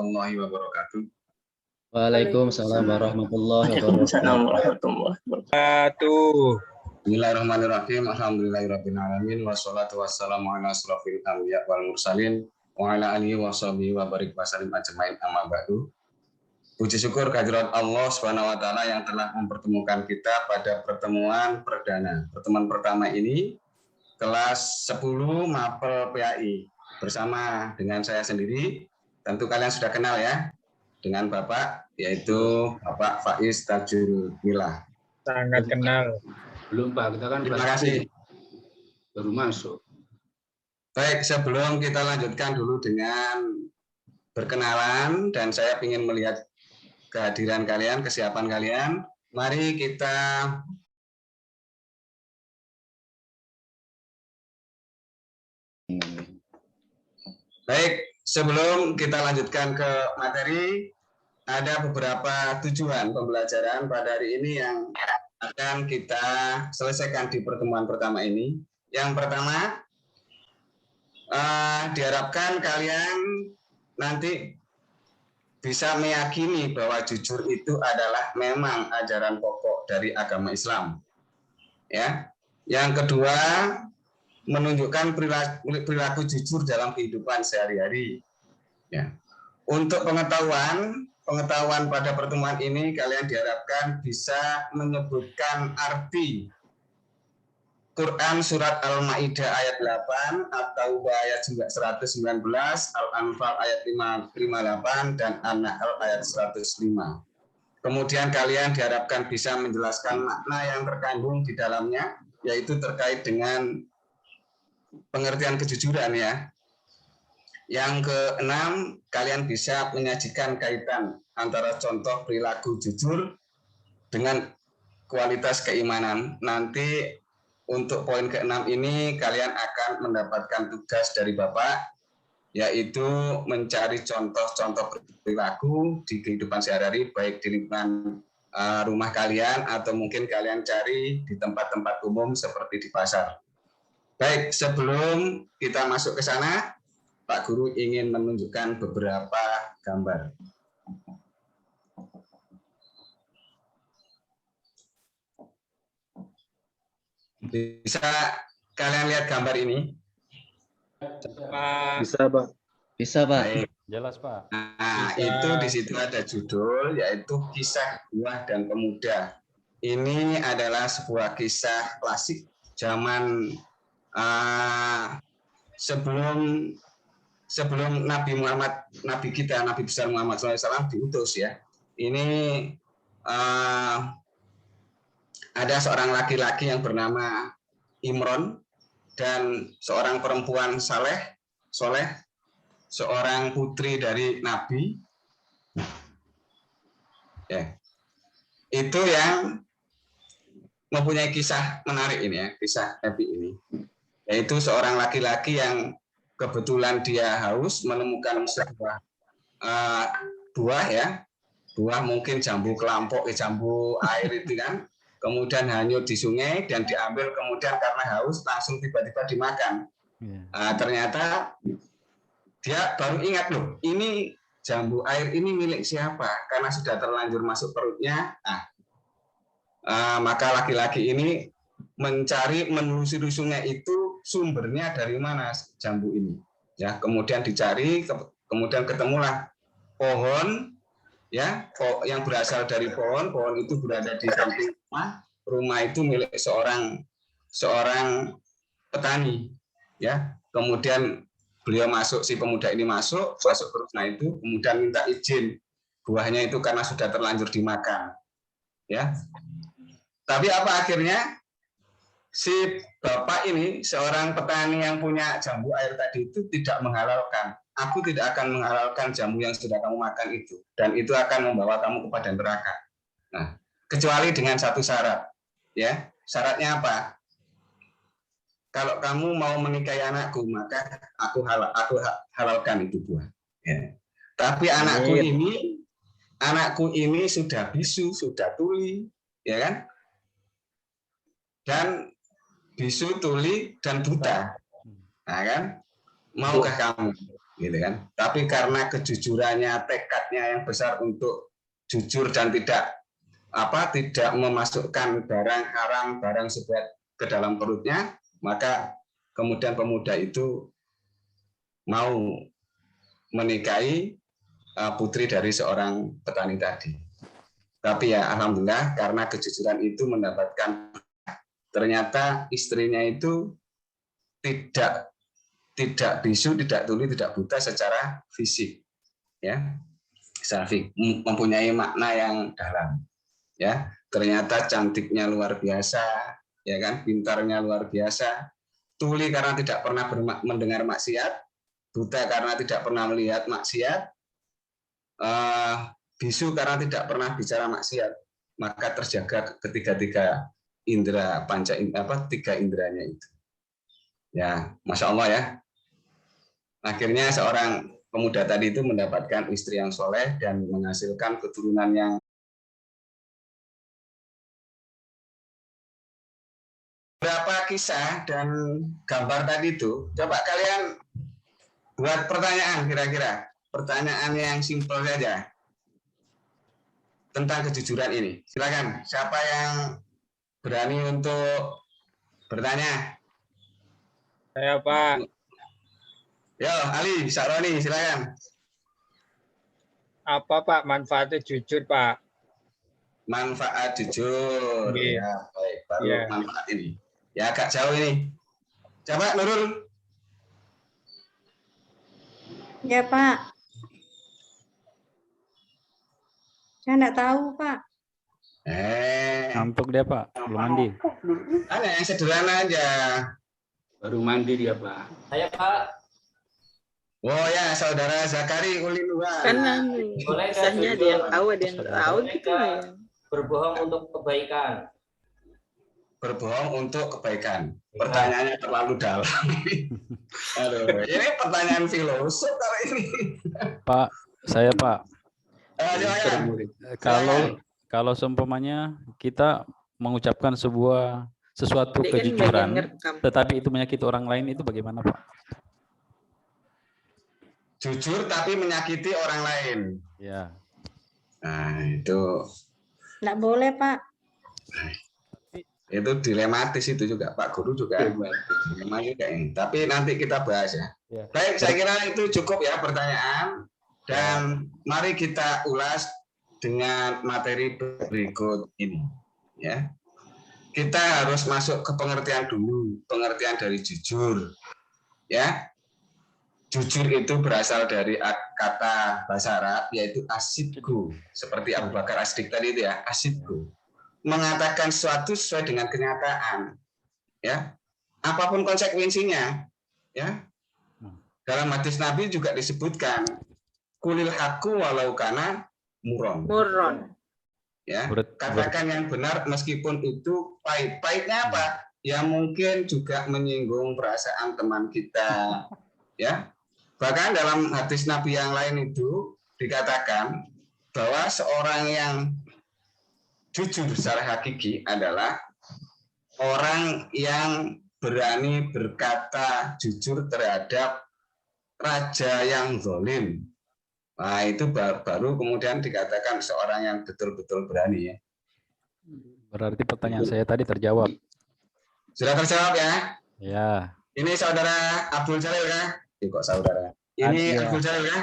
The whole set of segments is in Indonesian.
warahmatullahi wabarakatuh. Waalaikumsalam warahmatullahi Waalaikumsalam wabarakatuh. warahmatullahi wabarakatuh. Bismillahirrahmanirrahim. Alhamdulillahirabbil alamin wassalatu wassalamu ala asrofil anbiya wal mursalin wa ala alihi washabihi wa barik wasallim ajmain amma ba'du. Puji syukur kehadirat Allah Subhanahu wa taala yang telah mempertemukan kita pada pertemuan perdana. Pertemuan pertama ini kelas 10 Mapel PAI bersama dengan saya sendiri. Tentu kalian sudah kenal ya dengan Bapak, yaitu Bapak Faiz Tajul Milah. Sangat kenal. Belum Pak, kita kan Terima kasih. baru masuk. Baik, sebelum kita lanjutkan dulu dengan berkenalan dan saya ingin melihat kehadiran kalian, kesiapan kalian. Mari kita baik, sebelum kita lanjutkan ke materi, ada beberapa tujuan pembelajaran pada hari ini yang akan kita selesaikan di pertemuan pertama ini. Yang pertama, diharapkan kalian nanti bisa meyakini bahwa jujur itu adalah memang ajaran pokok dari agama Islam. Ya. Yang kedua, menunjukkan perilaku jujur dalam kehidupan sehari-hari. Ya. Untuk pengetahuan pada pertemuan ini kalian diharapkan bisa menyebutkan arti Quran surat Al-Maidah ayat 8, At-Taubah ayat 119, Al-Anfal ayat 58 dan An-Nahl ayat 105. Kemudian kalian diharapkan bisa menjelaskan makna yang terkandung di dalamnya, yaitu terkait dengan pengertian kejujuran ya. Yang keenam, kalian bisa menyajikan kaitan antara contoh perilaku jujur dengan kualitas keimanan. Nanti untuk poin keenam ini kalian akan mendapatkan tugas dari Bapak, yaitu mencari contoh-contoh perilaku di kehidupan sehari-hari, baik di lingkungan rumah kalian atau mungkin kalian cari di tempat-tempat umum seperti di pasar. Baik, sebelum kita masuk ke sana, Pak Guru ingin menunjukkan beberapa gambar. Bisa kalian lihat gambar ini? Bisa, Pak. Bisa, Pak. Baik. Jelas, Pak. Nah, Bisa. itu di situ ada judul, yaitu Kisah Buah dan Pemuda. Ini adalah sebuah kisah klasik zaman sebelum Nabi Muhammad, Nabi kita, Nabi besar Muhammad SAW diutus ya. Ini ada seorang laki-laki yang bernama Imron dan seorang perempuan Soleh, seorang putri dari Nabi. Ya. Itu yang mempunyai kisah menarik ini ya, kisah Nabi ini. Yaitu seorang laki-laki yang kebetulan dia haus menemukan sebuah buah ya, buah mungkin jambu kelampok, jambu air itu kan, kemudian hanyut di sungai dan diambil, kemudian karena haus langsung tiba-tiba dimakan. Ternyata dia baru ingat loh, ini jambu air ini milik siapa? Karena sudah terlanjur masuk perutnya. Maka laki-laki ini menelusuri sungai itu sumbernya dari mana jambu ini. Ya, kemudian dicari, kemudian ketemulah pohon ya, yang berasal dari pohon itu berada di samping rumah. Rumah itu milik seorang petani ya. Kemudian beliau si pemuda ini masuk ke rumah itu, kemudian minta izin buahnya itu karena sudah terlanjur dimakan. Ya. Tapi apa akhirnya? Si bapak ini, seorang petani yang punya jambu air tadi itu tidak menghalalkan. Aku tidak akan menghalalkan jamu yang sudah kamu makan itu. Dan itu akan membawa kamu kepada neraka. Nah, kecuali dengan satu syarat. Ya, syaratnya apa? Kalau kamu mau menikahi anakku, maka aku halalkan itu buah. Ya. Tapi anakku ini sudah bisu, sudah tuli, ya kan? Dan bisu, tuli, dan buta. Nah kan, maukah kamu? gitu kan. Tapi karena kejujurannya, tekadnya yang besar untuk jujur dan tidak memasukkan barang haram, barang syubhat ke dalam perutnya, maka kemudian pemuda itu mau menikahi putri dari seorang petani tadi. Tapi ya alhamdulillah karena kejujuran itu mendapatkan, ternyata istrinya itu tidak bisu, tidak tuli, tidak buta secara fisik, ya, mempunyai makna yang dalam, ya. Ternyata cantiknya luar biasa, ya kan, pintarnya luar biasa, tuli karena tidak pernah mendengar maksiat, buta karena tidak pernah melihat maksiat, bisu karena tidak pernah bicara maksiat, maka terjaga ketiga-tiga indera tiga inderanya itu. Ya, masya Allah ya. Akhirnya seorang pemuda tadi itu mendapatkan istri yang soleh dan menghasilkan keturunan yang berapa kisah dan gambar tadi itu. Coba kalian buat pertanyaan kira-kira. Pertanyaan yang simpel saja tentang kejujuran ini. Silakan, siapa yang berani untuk bertanya? Saya Pak. Yo, Ali, Sakroni, silakan. Apa Pak manfaatnya jujur Pak? Manfaat jujur. Iya. Ya, baik. Baru Iya. manfaat ini. Ya, agak jauh ini. Coba Nurul. Ya, Pak. Saya enggak tahu, Pak. Ngantuk dia, Pak. Belum mandi. Hanya yang sederhana aja. Baru mandi dia, Pak. Saya Pak, Oh ya, saudara Zakari Ulinuha. Karena boleh kisahnya ada yang tahu, ada yang nggak tahu gitu lah ya. berbohong untuk kebaikan. Berbohong untuk kebaikan. Pertanyaannya terlalu dalam. Aduh, ini pertanyaan filosof kali ini. Pak, saya Pak. Silakan. Kalau seumpamanya kita mengucapkan sesuatu Dia kan kejujuran, bagian ngerekam. tetapi itu menyakiti orang lain, itu bagaimana, Pak? Jujur tapi menyakiti orang lain. Ya. Nah, itu Enggak boleh, Pak. dilematis itu juga, Pak Guru juga. Dilema juga ini. Tapi nanti kita bahas ya. Ya. Baik, saya kira itu cukup ya pertanyaan. Dan mari kita ulas dengan materi berikut ini. Ya, kita harus masuk ke pengertian dulu, pengertian dari jujur. Ya, jujur itu berasal dari kata bahasa Arab yaitu asidku, seperti Abu Bakar As-Siddiq tadi itu ya, asidku, mengatakan sesuatu sesuai dengan kenyataan. Ya, apapun konsekuensinya. Ya, dalam hadis Nabi juga disebutkan kulil haqqu walau kana muron. Ya, katakan yang benar meskipun itu pahit. Pahitnya apa? Ya mungkin juga menyinggung perasaan teman kita. Ya, bahkan dalam hadis Nabi yang lain itu dikatakan bahwa seorang yang jujur secara hakiki adalah orang yang berani berkata jujur terhadap raja yang zalim. Nah, itu baru kemudian dikatakan seorang yang betul-betul berani ya. Berarti pertanyaan saya tadi terjawab. Sudah terjawab ya? Ya. Ini saudara Abdul Jalil ya? Kok saudara? Ini Ya. Abdul Jalil ya?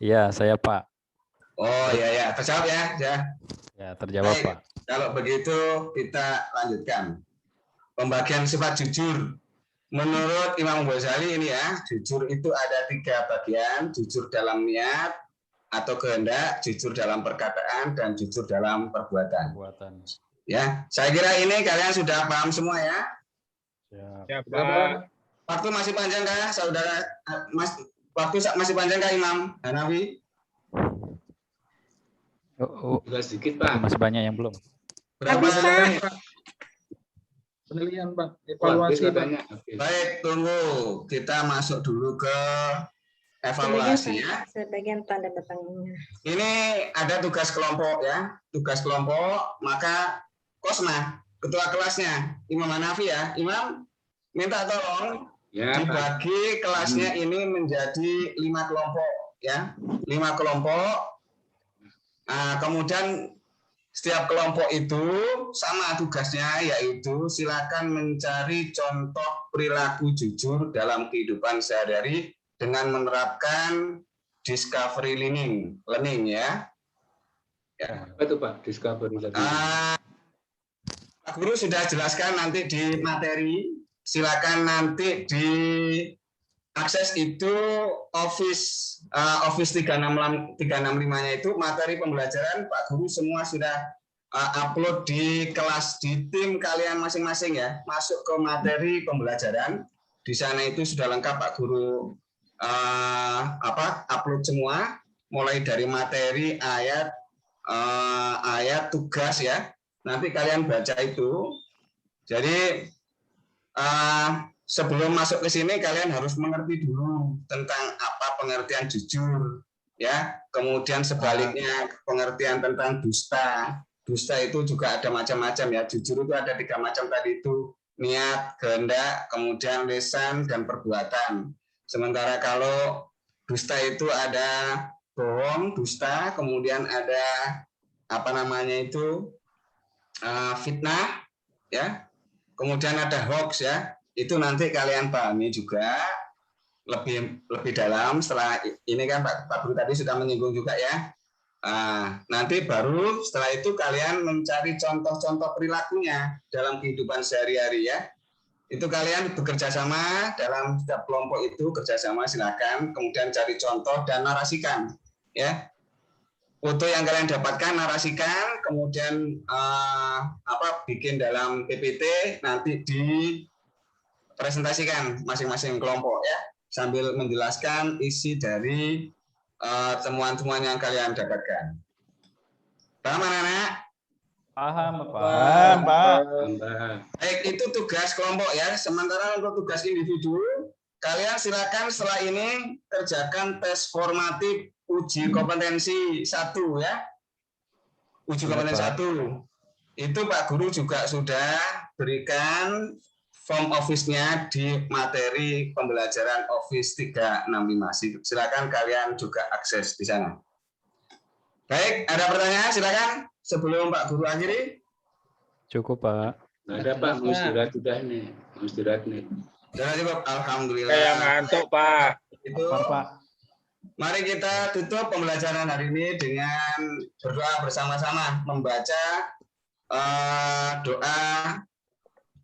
Iya, saya Pak. Oh iya, terjawab ya? Ya, terjawab Baik. Pak. Kalau begitu kita lanjutkan. Pembagian sifat jujur. Menurut Imam Ghazali ini ya, jujur itu ada 3 bagian. Jujur dalam niat atau kehendak, jujur dalam perkataan, dan jujur dalam perbuatan. Ya, saya kira ini kalian sudah paham semua ya. Siapa? Waktu masih panjang kah, saudara? Waktu masih panjang kah, Imam Hanafi? Juga sedikit, Pak. Masih banyak yang belum. Berapa Habis, Pak. menit? Penelitian Pak, Evaluasi evaluasi Pak. banyak. Oke. Baik, tunggu. Kita masuk dulu ke evaluasi ya. Sebagian tanda petangnya. Ini ada tugas kelompok ya. Tugas kelompok, maka Kosma, ketua kelasnya, Imam Hanafi ya. Imam, minta tolong Ya, Pak. Dibagi kelasnya ini menjadi 5 kelompok, ya, 5 kelompok. Kemudian setiap kelompok itu sama tugasnya, yaitu silakan mencari contoh perilaku jujur dalam kehidupan sehari-hari dengan menerapkan discovery learning, ya. Apa itu Pak? Discovery learning. Pak Guru sudah jelaskan nanti di materi. Silakan nanti di akses itu Office 365-nya itu materi pembelajaran Pak Guru semua sudah upload di kelas di tim kalian masing-masing, ya. Masuk ke materi pembelajaran. Di sana itu sudah lengkap Pak Guru upload semua, mulai dari materi, ayat, tugas, ya. Nanti kalian baca itu. Jadi sebelum masuk ke sini kalian harus mengerti dulu tentang apa pengertian jujur, ya. Kemudian sebaliknya pengertian tentang dusta. Dusta itu juga ada macam-macam, ya. Jujur itu ada 3 macam tadi itu, niat, kehendak, kemudian lisan dan perbuatan. Sementara kalau dusta itu ada bohong, dusta, kemudian ada fitnah, ya. Kemudian ada hoax, ya. Itu nanti kalian pahami juga lebih dalam. Setelah ini kan Pak Guru tadi sudah menyinggung juga, ya. Nanti baru setelah itu kalian mencari contoh-contoh perilakunya dalam kehidupan sehari-hari, ya. Itu kalian bekerja sama dalam setiap kelompok itu, kerjasama silakan, kemudian cari contoh dan narasikan, ya. Foto yang kalian dapatkan narasikan, kemudian bikin dalam PPT, nanti dipresentasikan masing-masing kelompok, ya, sambil menjelaskan isi dari temuan-temuan yang kalian dapatkan. Paham anak-anak? Paham, Pak. Baik, itu tugas kelompok, ya. Sementara untuk tugas individu, kalian silakan setelah ini kerjakan tes formatif uji kompetensi 1, ya. Uji kompetensi 1. Itu Pak Guru juga sudah berikan form Office-nya di materi pembelajaran Office 365. Silakan kalian juga akses di sana. Baik, ada pertanyaan silakan sebelum Pak Guru akhiri. Cukup, Pak. Nggak ada Pak, mau istirahat sudah nih. Sudah cukup, alhamdulillah. Kayak ngantuk, Pak. Itu Pak. Mari kita tutup pembelajaran hari ini dengan berdoa bersama-sama, membaca doa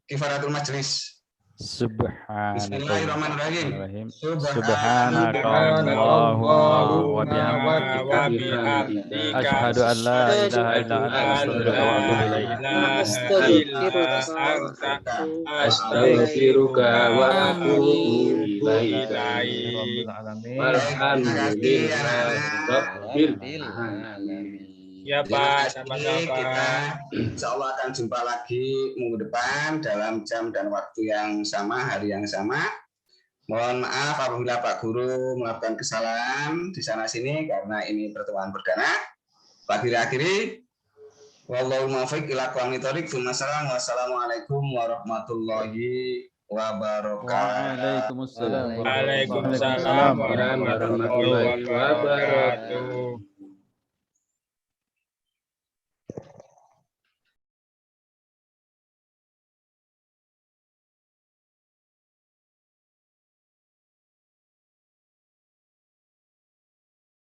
kifaratul majelis. Bismillahirrahmanirrahim. Subhanakallahumma wa bihamdika asyhadu an la ilaha illa anta astaghfiruka wa atubu ilaika. Ya Pak, sama-sama. Kita insya Allah akan jumpa lagi minggu depan dalam jam dan waktu yang sama, hari yang sama. Mohon maaf apabila Pak Guru melakukan kesalahan di sana sini karena ini pertemuan perdana. Akhiri wallahu muwaffiq ila aqwamit thoriq. Wassalamualaikum warahmatullahi wabarakatuh. Waalaikumsalam Waalaikumsalam warahmatullahi wabarakatuh.